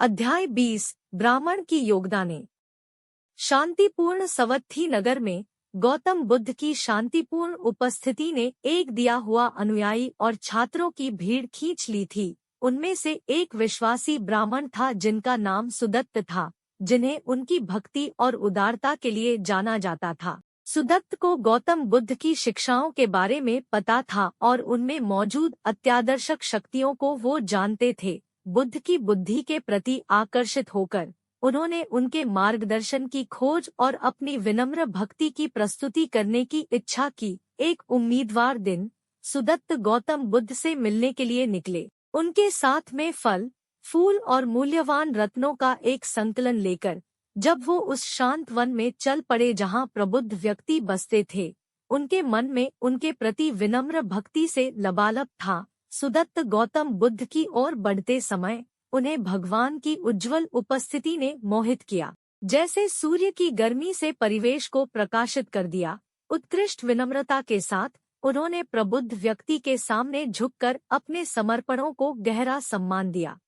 अध्याय 20 ब्राह्मण की योगदाने। शांतिपूर्ण सवत्थी नगर में गौतम बुद्ध की शांतिपूर्ण उपस्थिति ने एक दिया हुआ अनुयायी और छात्रों की भीड़ खींच ली थी। उनमें से एक विश्वासी ब्राह्मण था जिनका नाम सुदत्त था, जिन्हें उनकी भक्ति और उदारता के लिए जाना जाता था। सुदत्त को गौतम बुद्ध की शिक्षाओं के बारे में पता था और उनमें मौजूद अत्यादर्शक शक्तियों को वो जानते थे। बुद्ध की बुद्धि के प्रति आकर्षित होकर उन्होंने उनके मार्गदर्शन की खोज और अपनी विनम्र भक्ति की प्रस्तुति करने की इच्छा की। एक उम्मीदवार दिन सुदत्त गौतम बुद्ध से मिलने के लिए निकले। उनके साथ में फल, फूल और मूल्यवान रत्नों का एक संकलन लेकर जब वो उस शांत वन में चल पड़े जहाँ प्रबुद्ध व्यक्ति बसते थे, उनके मन में उनके प्रति विनम्र भक्ति से लबालब था। सुदत्त गौतम बुद्ध की ओर बढ़ते समय उन्हें भगवान की उज्जवल उपस्थिति ने मोहित किया। जैसे सूर्य की गर्मी से परिवेश को प्रकाशित कर दिया। उत्कृष्ट विनम्रता के साथ उन्होंने प्रबुद्ध व्यक्ति के सामने झुककर अपने समर्पणों को गहरा सम्मान दिया।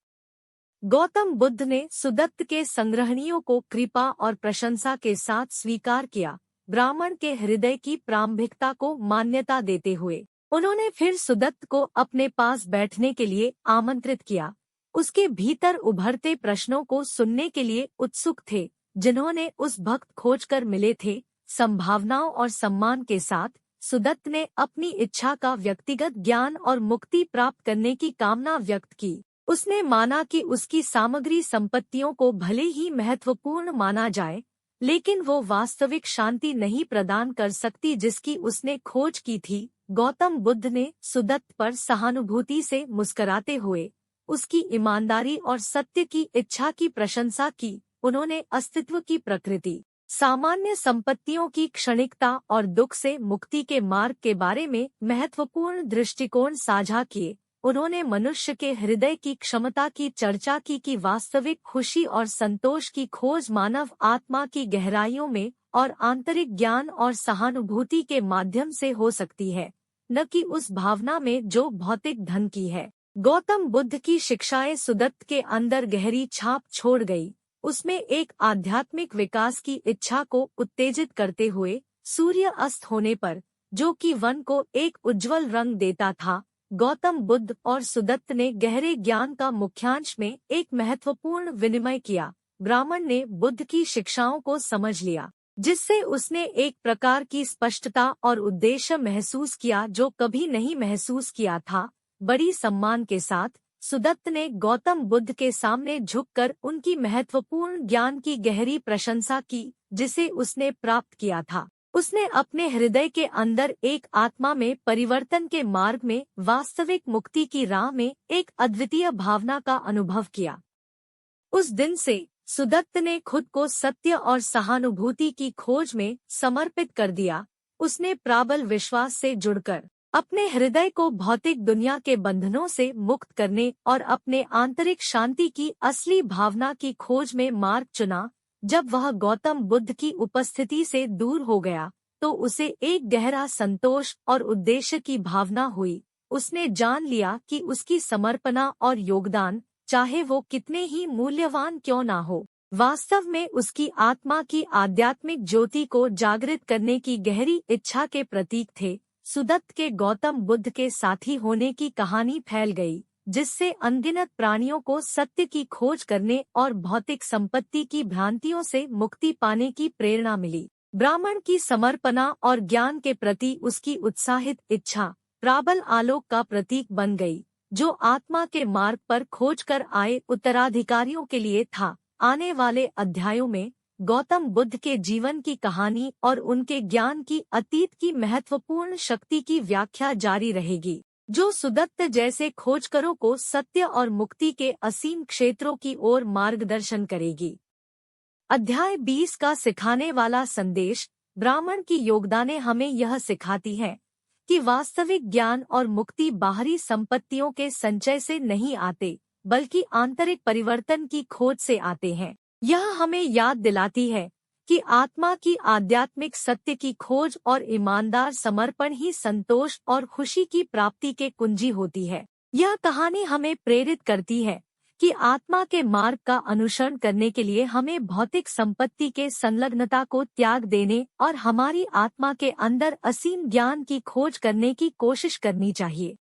गौतम बुद्ध ने सुदत्त के संग्रहणियों को कृपा और प्रशंसा के साथ स्वीकार किया। ब्राह्मण के हृदय की प्रारंभिकता को मान्यता देते हुए उन्होंने फिर सुदत्त को अपने पास बैठने के लिए आमंत्रित किया। उसके भीतर उभरते प्रश्नों को सुनने के लिए उत्सुक थे, जिन्होंने उस भक्त खोजकर मिले थे। संभावनाओं और सम्मान के साथ सुदत्त ने अपनी इच्छा का व्यक्तिगत ज्ञान और मुक्ति प्राप्त करने की कामना व्यक्त की। उसने माना कि उसकी सामग्री संपत्तियों को भले ही महत्वपूर्ण माना जाए, लेकिन वो वास्तविक शांति नहीं प्रदान कर सकती जिसकी उसने खोज की थी। गौतम बुद्ध ने सुदत्त पर सहानुभूति से मुस्कुराते हुए उसकी ईमानदारी और सत्य की इच्छा की प्रशंसा की। उन्होंने अस्तित्व की प्रकृति, सामान्य संपत्तियों की क्षणिकता और दुख से मुक्ति के मार्ग के बारे में महत्वपूर्ण दृष्टिकोण साझा किए। उन्होंने मनुष्य के हृदय की क्षमता की चर्चा की कि वास्तविक खुशी और संतोष की खोज मानव आत्मा की गहराइयों में और आंतरिक ज्ञान और सहानुभूति के माध्यम से हो सकती है, न कि उस भावना में जो भौतिक धन की है। गौतम बुद्ध की शिक्षाएं सुदत्त के अंदर गहरी छाप छोड़ गई। उसमें एक आध्यात्मिक विकास की इच्छा को उत्तेजित करते हुए सूर्य अस्त होने पर, जो कि वन को एक उज्जवल रंग देता था, गौतम बुद्ध और सुदत्त ने गहरे ज्ञान का मुख्यांश में एक महत्वपूर्ण विनिमय किया। ब्राह्मण ने बुद्ध की शिक्षाओं को समझ लिया, जिससे उसने एक प्रकार की स्पष्टता और उद्देश्य महसूस किया जो कभी नहीं महसूस किया था। बड़ी सम्मान के साथ सुदत्त ने गौतम बुद्ध के सामने झुककर उनकी महत्वपूर्ण ज्ञान की गहरी प्रशंसा की, जिसे उसने प्राप्त किया था। उसने अपने हृदय के अंदर एक आत्मा में परिवर्तन के मार्ग में वास्तविक मुक्ति की राह में एक अद्वितीय भावना का अनुभव किया। उस दिन से सुदत्त ने खुद को सत्य और सहानुभूति की खोज में समर्पित कर दिया। उसने प्रबल विश्वास से जुड़कर अपने हृदय को भौतिक दुनिया के बंधनों से मुक्त करने और अपने आंतरिक शांति की असली भावना की खोज में मार्ग चुना। जब वह गौतम बुद्ध की उपस्थिति से दूर हो गया तो उसे एक गहरा संतोष और उद्देश्य की भावना हुई। उसने जान लिया कि उसकी समर्पणा और योगदान, चाहे वो कितने ही मूल्यवान क्यों ना हो, वास्तव में उसकी आत्मा की आध्यात्मिक ज्योति को जागृत करने की गहरी इच्छा के प्रतीक थे। सुदत्त के गौतम बुद्ध के साथी होने की कहानी फैल गई, जिससे अनगिनत प्राणियों को सत्य की खोज करने और भौतिक संपत्ति की भ्रांतियों से मुक्ति पाने की प्रेरणा मिली। ब्राह्मण की समर्पणा और ज्ञान के प्रति उसकी उत्साहित इच्छा प्रबल आलोक का प्रतीक बन गई, जो आत्मा के मार्ग पर खोज कर आए उत्तराधिकारियों के लिए था। आने वाले अध्यायों में गौतम बुद्ध के जीवन की कहानी और उनके ज्ञान की अतीत की महत्वपूर्ण शक्ति की व्याख्या जारी रहेगी, जो सुदत्त जैसे खोजकरों को सत्य और मुक्ति के असीम क्षेत्रों की ओर मार्गदर्शन करेगी। अध्याय 20 का सिखाने वाला संदेश। ब्राह्मण की योगदानें हमें यह सिखाती है कि वास्तविक ज्ञान और मुक्ति बाहरी संपत्तियों के संचय से नहीं आते, बल्कि आंतरिक परिवर्तन की खोज से आते हैं। यह हमें याद दिलाती है कि आत्मा की आध्यात्मिक सत्य की खोज और ईमानदार समर्पण ही संतोष और खुशी की प्राप्ति के कुंजी होती है। यह कहानी हमें प्रेरित करती है कि आत्मा के मार्ग का अनुसरण करने के लिए हमें भौतिक संपत्ति के संलग्नता को त्याग देने और हमारी आत्मा के अंदर असीम ज्ञान की खोज करने की कोशिश करनी चाहिए।